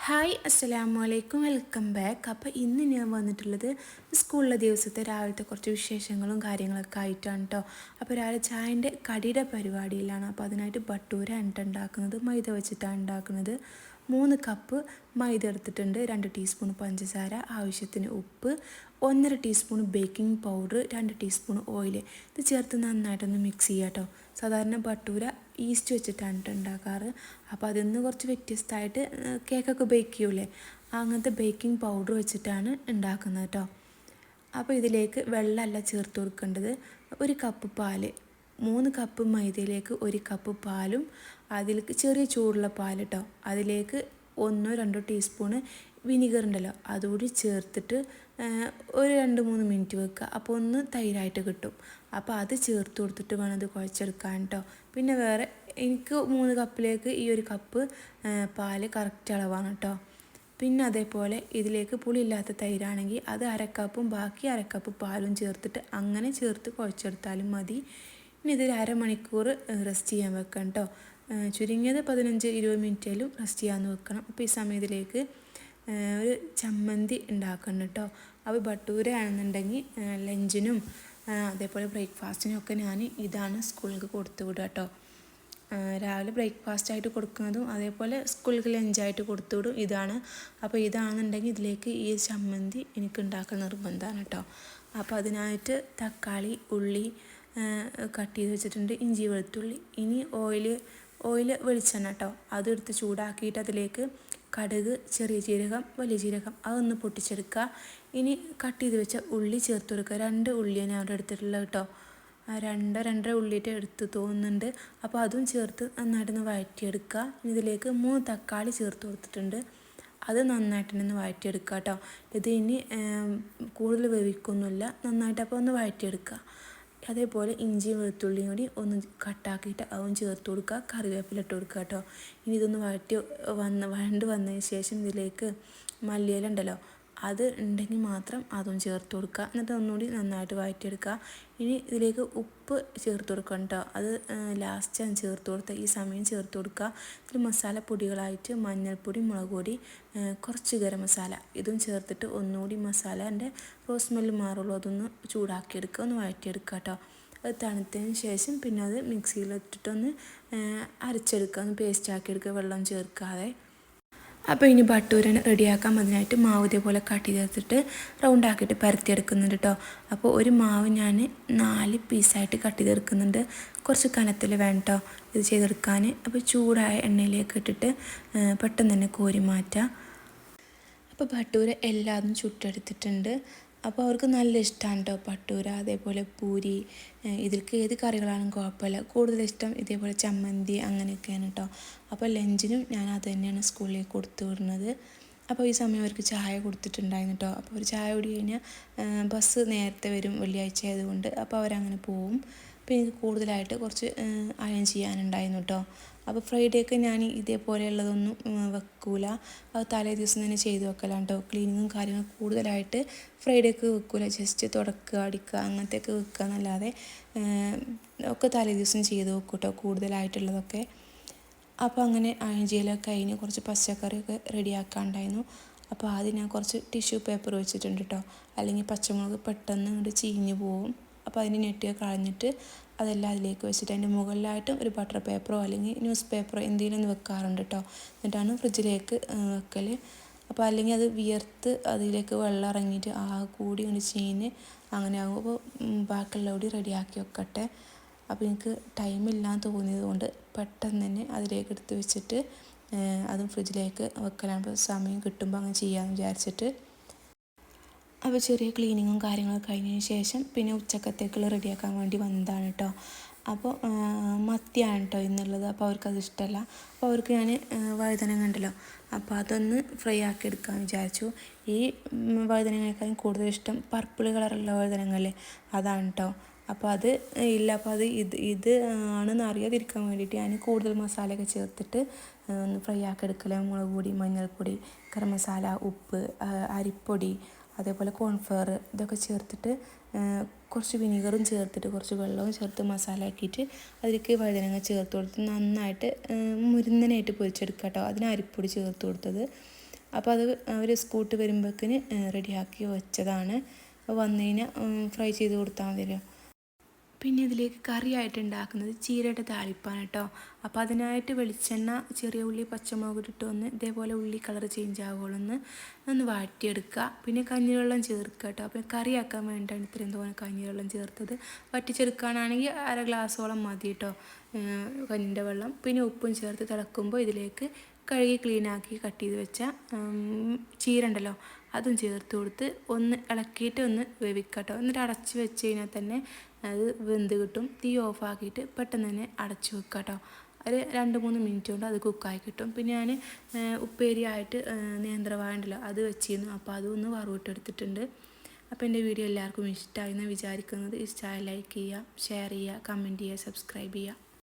Hi അസ്സലാമു അലൈക്കും welcome back. അപ്പോൾ ഇന്ന് ഞാൻ വന്നിട്ടുള്ളത് സ്കൂളിലെ ദിവസത്തെ രാവിലത്തെ കുറച്ച് വിശേഷങ്ങളും കാര്യങ്ങളൊക്കെ ആയിട്ടാണ് കേട്ടോ. അപ്പോൾ രാവിലെ ചായൻ്റെ കടിയുടെ പരിപാടിയിലാണ്. അപ്പോൾ അതിനായിട്ട് ബട്ടൂര ഉണ്ടാക്കുന്നത്, മൈദ വെച്ചിട്ടാണ് ഉണ്ടാക്കുന്നത്. 3 കപ്പ് മൈദ എടുത്തിട്ടുണ്ട്, 2 ടീസ്പൂൺ പഞ്ചസാര, ആവശ്യത്തിന് ഉപ്പ്, 1.5 teaspoon baking powder, 2 teaspoon oil. ഇത് ചേർത്ത് നന്നായിട്ടൊന്ന് മിക്സ് ചെയ്യുക കേട്ടോ. സാധാരണ ബട്ടൂര ഈസ്റ്റ് വെച്ചിട്ടാണ് ഉണ്ടാക്കാറ്. അപ്പോൾ അതിൽ നിന്ന് കുറച്ച് വ്യത്യസ്തമായിട്ട് കേക്കൊക്കെ ബേക്ക് ചെയ്യൂലേ, അങ്ങനത്തെ ബേക്കിംഗ് പൗഡർ വെച്ചിട്ടാണ് ഉണ്ടാക്കുന്നത് കേട്ടോ. അപ്പോൾ ഇതിലേക്ക് വെള്ളമല്ല ചേർത്ത് കൊടുക്കേണ്ടത്. 1 കപ്പ് പാല്, 3 കപ്പ് മൈദയിലേക്ക് 1 കപ്പ് പാലും, അതിലേക്ക് ചെറിയ ചൂടുള്ള പാൽ കേട്ടോ. അതിലേക്ക് 1-2 ടീസ്പൂണ് വിനീഗർ ഉണ്ടല്ലോ, അതുകൂടി ചേർത്തിട്ട് ഒരു 2-3 മിനിറ്റ് വെക്കുക. അപ്പോൾ ഒന്ന് തൈരായിട്ട് കിട്ടും. അപ്പോൾ അത് ചേർത്ത് കൊടുത്തിട്ട് വേണം ഇത് കുഴച്ചെടുക്കാൻ കേട്ടോ. പിന്നെ വേറെ എനിക്ക് 3 കപ്പിലേക്ക് ഈ 1 കപ്പ് പാല് കറക്റ്റ് അളവാണ് കേട്ടോ. പിന്നെ അതേപോലെ ഇതിലേക്ക് പുളിയില്ലാത്ത തൈരാണെങ്കിൽ അത് 1/2 കപ്പും ബാക്കി 1/2 കപ്പ് പാലും ചേർത്തിട്ട് അങ്ങനെ ചേർത്ത് കുഴച്ചെടുത്താലും മതി. ഇനി ഇതൊരു അരമണിക്കൂർ റെസ്റ്റ് ചെയ്യാൻ വെക്കണം കേട്ടോ. ചുരുങ്ങിയത് 15-20 മിനിറ്റേലും റെസ്റ്റ് ചെയ്യാമെന്ന് വെക്കണം. അപ്പോൾ ഈ സമയത്തിലേക്ക് ഒരു ചമ്മന്തി ഉണ്ടാക്കണം കേട്ടോ. അപ്പോൾ ബട്ടൂര ആണെന്നുണ്ടെങ്കിൽ ലഞ്ചിനും അതേപോലെ ബ്രേക്ക്ഫാസ്റ്റിനും ഒക്കെ ഞാൻ ഇതാണ് സ്കൂളിലേക്ക് കൊടുത്തു വിടുക കേട്ടോ. രാവിലെ ബ്രേക്ക്ഫാസ്റ്റായിട്ട് കൊടുക്കുന്നതും അതേപോലെ സ്കൂളിലേക്ക് ലഞ്ചായിട്ട് കൊടുത്തു വിടും ഇതാണ്. അപ്പോൾ ഇതാണെന്നുണ്ടെങ്കിൽ ഇതിലേക്ക് ഈ ചമ്മന്തി എനിക്ക് ഉണ്ടാക്കാൻ നിർബന്ധമാണ് കേട്ടോ. അപ്പോൾ അതിനായിട്ട് തക്കാളി, ഉള്ളി കട്ട് ചെയ്ത് വെച്ചിട്ടുണ്ട്, ഇഞ്ചി, വെളുത്തുള്ളി. ഇനി ഓയിൽ വെളിച്ചെണ്ണ കേട്ടോ, അതെടുത്ത് ചൂടാക്കിയിട്ട് അതിലേക്ക് കടുക്, ചെറിയ ജീരകം, വലിയ ജീരകം അതൊന്ന് പൊട്ടിച്ചെടുക്കുക. ഇനി കട്ട് ചെയ്ത് വെച്ച ഉള്ളി ചേർത്ത് കൊടുക്കുക. 2 ഉള്ളിയാണ് ഞാൻ അവിടെ എടുത്തിട്ടുള്ളത് കേട്ടോ. 2-2.5 ഉള്ളിയിട്ട് എടുത്ത് തോന്നുന്നുണ്ട്. അപ്പോൾ അതും ചേർത്ത് നന്നായിട്ടൊന്ന് വഴറ്റിയെടുക്കുക. ഇതിലേക്ക് 3 തക്കാളി ചേർത്ത് കൊടുത്തിട്ടുണ്ട്, അത് നന്നായിട്ടൊന്ന് വഴറ്റിയെടുക്കുക കേട്ടോ. ഇത് ഇനി കൂടുതൽ വേവിക്കൊന്നുമില്ല, നന്നായിട്ട് അപ്പോൾ ഒന്ന് വഴറ്റിയെടുക്കുക. അതേപോലെ ഇഞ്ചിയും വെളുത്തുള്ളിയും കൂടി ഒന്ന് കട്ടാക്കിയിട്ട് അതും ചേർത്ത് കൊടുക്കുക, കറിവേപ്പില ഇട്ട് കൊടുക്കുക കേട്ടോ. ഇനി ഇതൊന്ന് വഴണ്ട് വന്നതിന് ശേഷം ഇതിലേക്ക് മല്ലിയില ഉണ്ടല്ലോ, അത് ഉണ്ടെങ്കിൽ മാത്രം അതും ചേർത്ത് കൊടുക്കുക. എന്നിട്ട് ഒന്നുകൂടി നന്നായിട്ട് വഴറ്റിയെടുക്കുക. ഇനി ഇതിലേക്ക് ഉപ്പ് ചേർത്ത് കൊടുക്കണം കേട്ടോ, അത് ലാസ്റ്റാണ് ചേർത്ത് കൊടുക്കുക. ഈ സമയം ചേർത്ത് കൊടുക്കുക. ഇതിൽ മസാലപ്പൊടികളായിട്ട് മഞ്ഞൾപ്പൊടി, മുളക് പൊടി, കുറച്ച് ഗരം മസാല ഇതും ചേർത്തിട്ട് ഒന്നുകൂടി മസാലേൻ്റെ റോസ് സ്മെല്ല് മാറുള്ളൂ അതൊന്ന് ചൂടാക്കിയെടുക്കുക, ഒന്ന് വഴറ്റിയെടുക്കുക കേട്ടോ. അത് തണുത്തതിന് ശേഷം പിന്നെ അത് മിക്സിയിലിട്ടിട്ടൊന്ന് അരച്ചെടുക്കുക, ഒന്ന് പേസ്റ്റാക്കി എടുക്കുക, വെള്ളം ചേർക്കാതെ. അപ്പോൾ ഇനി ബട്ടൂരന് റെഡിയാക്കാം. അതിനായിട്ട് മാവ് ഇതേപോലെ കട്ട് ചെയ്തെടുത്തിട്ട് റൗണ്ടാക്കിയിട്ട് പരത്തിയെടുക്കുന്നുണ്ട് കേട്ടോ. അപ്പോൾ ഒരു മാവ് ഞാൻ 4 പീസായിട്ട് കട്ട് ചെയ്തെടുക്കുന്നുണ്ട്. കുറച്ച് കനത്തിൽ വേണം കേട്ടോ ഇത് ചെയ്തെടുക്കാൻ. അപ്പോൾ ചൂടായ എണ്ണയിലേക്ക് ഇട്ടിട്ട് പെട്ടെന്ന് തന്നെ കോരി മാറ്റാം. അപ്പോൾ ഭട്ടൂര എല്ലാതും ചുട്ടെടുത്തിട്ടുണ്ട്. അപ്പോൾ അവർക്ക് നല്ല ഇഷ്ടമാണ് കേട്ടോ ഭട്ടൂര, അതേപോലെ പൂരി. ഇതിലേക്ക് ഏത് കറികളാണെങ്കിലും കുഴപ്പമില്ല, കൂടുതലിഷ്ടം ഇതേപോലെ ചമ്മന്തി അങ്ങനെയൊക്കെയാണ് കേട്ടോ. അപ്പോൾ ലഞ്ചിനും ഞാൻ അത് തന്നെയാണ് സ്കൂളിലേക്ക് കൊടുത്തു വിടുന്നത്. അപ്പോൾ ഈ സമയം അവർക്ക് ചായ കൊടുത്തിട്ടുണ്ടായിരുന്നു കേട്ടോ. അപ്പോൾ അവർ ചായ കുടി കഴിഞ്ഞാൽ ബസ് നേരത്തെ വരും, വെള്ളിയാഴ്ച ആയതുകൊണ്ട്. അപ്പോൾ അവരങ്ങനെ പോവും. അപ്പോൾ എനിക്ക് കൂടുതലായിട്ട് കുറച്ച് അയൺ ചെയ്യാനുണ്ടായിരുന്നു കേട്ടോ. അപ്പോൾ ഫ്രൈഡേക്ക് ഞാൻ ഇതേപോലെയുള്ളതൊന്നും വെക്കൂല, അത് തലേ ദിവസം തന്നെ ചെയ്ത് വെക്കലാണ് കേട്ടോ. ക്ലീനിങ്ങും കാര്യങ്ങളും കൂടുതലായിട്ട് ഫ്രൈഡേക്ക് വെക്കൂല, ജസ്റ്റ് തുടക്കുക, അടിക്കുക അങ്ങനത്തെയൊക്കെ വെക്കുക എന്നല്ലാതെ ഒക്കെ തലേ ദിവസം ചെയ്ത് വെക്കും കേട്ടോ കൂടുതലായിട്ടുള്ളതൊക്കെ. അപ്പോൾ അങ്ങനെ അയൺ ചെയ്യലൊക്കെ കഴിഞ്ഞ് കുറച്ച് പച്ചക്കറിയൊക്കെ റെഡിയാക്കാനുണ്ടായിരുന്നു. അപ്പോൾ ആദ്യം ഞാൻ കുറച്ച് ടിഷ്യൂ പേപ്പർ വെച്ചിട്ടുണ്ട് കേട്ടോ, അല്ലെങ്കിൽ പച്ചമുളക് പെട്ടെന്ന് ഇങ്ങോട്ട് ചീഞ്ഞ് പോവും. അപ്പോൾ അതിന് നെറ്റിയൊക്കെ കളഞ്ഞിട്ട് അതെല്ലാം അതിലേക്ക് വെച്ചിട്ട് അതിൻ്റെ മുകളിലായിട്ടും ഒരു ബട്ടർ പേപ്പറോ അല്ലെങ്കിൽ ന്യൂസ് പേപ്പറോ എന്തെങ്കിലും ഒന്ന് വെക്കാറുണ്ട് കേട്ടോ. എന്നിട്ടാണ് ഫ്രിഡ്ജിലേക്ക് വെക്കൽ. അപ്പോൾ അല്ലെങ്കിൽ അത് വിയർത്ത് അതിലേക്ക് വെള്ളം ഇറങ്ങിയിട്ട് കൂടി ഇങ്ങനെ ചീഞ്ഞ് അങ്ങനെ ആകും. അപ്പോൾ ബാക്കിയുള്ള കൂടി റെഡിയാക്കി വെക്കട്ടെ. അപ്പോൾ എനിക്ക് ടൈമില്ലാന്ന് തോന്നിയത് കൊണ്ട് പെട്ടെന്ന് തന്നെ അതിലേക്ക് എടുത്ത് വെച്ചിട്ട് അതും ഫ്രിഡ്ജിലേക്ക് വെക്കലാണ്. അപ്പോൾ സമയം കിട്ടുമ്പോൾ അങ്ങനെ ചെയ്യാമെന്ന് വിചാരിച്ചിട്ട്. അപ്പോൾ ചെറിയ ക്ലീനിങ്ങും കാര്യങ്ങളൊക്കെ കഴിഞ്ഞതിന് ശേഷം പിന്നെ ഉച്ചക്കത്തേക്കുള്ള റെഡിയാക്കാൻ വേണ്ടി വന്നതാണ് കേട്ടോ. അപ്പോൾ മത്തിയാണ് കേട്ടോ ഇന്നുള്ളത്. അപ്പോൾ അവർക്കത് ഇഷ്ടമല്ല. അപ്പോൾ അവർക്ക് ഞാൻ വഴുതനങ്ങ ഉണ്ടല്ലോ, അപ്പോൾ അതൊന്ന് ഫ്രൈ ആക്കി എടുക്കാമെന്ന് വിചാരിച്ചു. ഈ വഴുതനങ്ങയെക്കാളും കൂടുതൽ ഇഷ്ടം പർപ്പിൾ കളറുള്ള വഴുതനങ്ങല്ലേ, അതാണ് കേട്ടോ. അപ്പോൾ അത് ഇല്ല, അപ്പോൾ അത് ഇത് ആണെന്ന് അറിയാതിരിക്കാൻ വേണ്ടിയിട്ട് ഞാൻ കൂടുതൽ മസാലയൊക്കെ ചേർത്തിട്ട് ഒന്ന് ഫ്രൈ ആക്കി എടുക്കല. മുളക് പൊടി, മഞ്ഞൾപ്പൊടി, ഗരം മസാല, ഉപ്പ്, അരിപ്പൊടി, അതേപോലെ കോൺഫ്ലവർ ഇതൊക്കെ ചേർത്തിട്ട് കുറച്ച് വിനീഗറും ചേർത്തിട്ട് കുറച്ച് വെള്ളവും ചേർത്ത് മസാല ആക്കിയിട്ട് അതിലേക്ക് വഴുതനങ്ങ ചേർത്ത് കൊടുത്ത് നന്നായിട്ട് മുരുന്നനായിട്ട് പൊരിച്ചെടുക്കുക കേട്ടോ. അതിന് അരിപ്പൊടി ചേർത്ത് കൊടുത്തത്. അപ്പോൾ അത് അവർ സ്കൂട്ട് വരുമ്പോഴേക്കിന് റെഡിയാക്കി വെച്ചതാണ്. വന്നു കഴിഞ്ഞാൽ ഫ്രൈ ചെയ്ത് കൊടുത്താൽ മതിയല്ലോ. പിന്നെ ഇതിലേക്ക് കറിയായിട്ട് ഉണ്ടാക്കുന്നത് ചീരയുടെ താളിപ്പാണ് കേട്ടോ. അപ്പോൾ അതിനായിട്ട് വെളിച്ചെണ്ണ, ചെറിയ ഉള്ളി, പച്ചമുളക് ഇട്ടിട്ട് ഇതേപോലെ ഉള്ളി കളർ ചേഞ്ച് ആവുകയുള്ളൊന്ന് വാട്ടിയെടുക്കുക. പിന്നെ കഞ്ഞിവെള്ളം ചേർക്കുക കേട്ടോ. അപ്പോൾ കറിയാക്കാൻ വേണ്ടിയിട്ടാണ് ഇത്രയും തോന്നെ കഞ്ഞിവെള്ളം ചേർത്തത്. വറ്റിച്ചെടുക്കുകയാണെങ്കിൽ 1/2 ഗ്ലാസ്സോളം മതി കേട്ടോ കഞ്ഞിൻ്റെ വെള്ളം. പിന്നെ ഉപ്പും ചേർത്ത് തിളക്കുമ്പോൾ ഇതിലേക്ക് കഴുകി ക്ലീനാക്കി കട്ട് ചെയ്ത് വെച്ച ചീര ഉണ്ടല്ലോ അതും ചേർത്ത് കൊടുത്ത് ഒന്ന് ഇളക്കിയിട്ട് ഒന്ന് വേവിക്കുക കേട്ടോ. എന്നിട്ട് അടച്ച് വെച്ച് കഴിഞ്ഞാൽ തന്നെ അത് വെന്ത് കിട്ടും. തീ ഓഫാക്കിയിട്ട് പെട്ടെന്ന് തന്നെ അടച്ച് വെക്കുക കേട്ടോ. ഒരു 2-3 മിനിറ്റ് കൊണ്ട് അത് കുക്കായി കിട്ടും. പിന്നെ ഞാൻ ഉപ്പേരിയായിട്ട് നേന്ത്രവാഴ ഉണ്ടല്ലോ അത് വെച്ചിരുന്നു. അപ്പോൾ അതൊന്ന് വറവിട്ടെടുത്തിട്ടുണ്ട്. അപ്പോൾ എൻ്റെ വീഡിയോ എല്ലാവർക്കും ഇഷ്ടമായി എന്ന് വിചാരിക്കുന്നത്. ഇഷ്ടമായി ലൈക്ക് ചെയ്യുക, ഷെയർ ചെയ്യുക, കമൻറ്റ് ചെയ്യുക, സബ്സ്ക്രൈബ് ചെയ്യുക.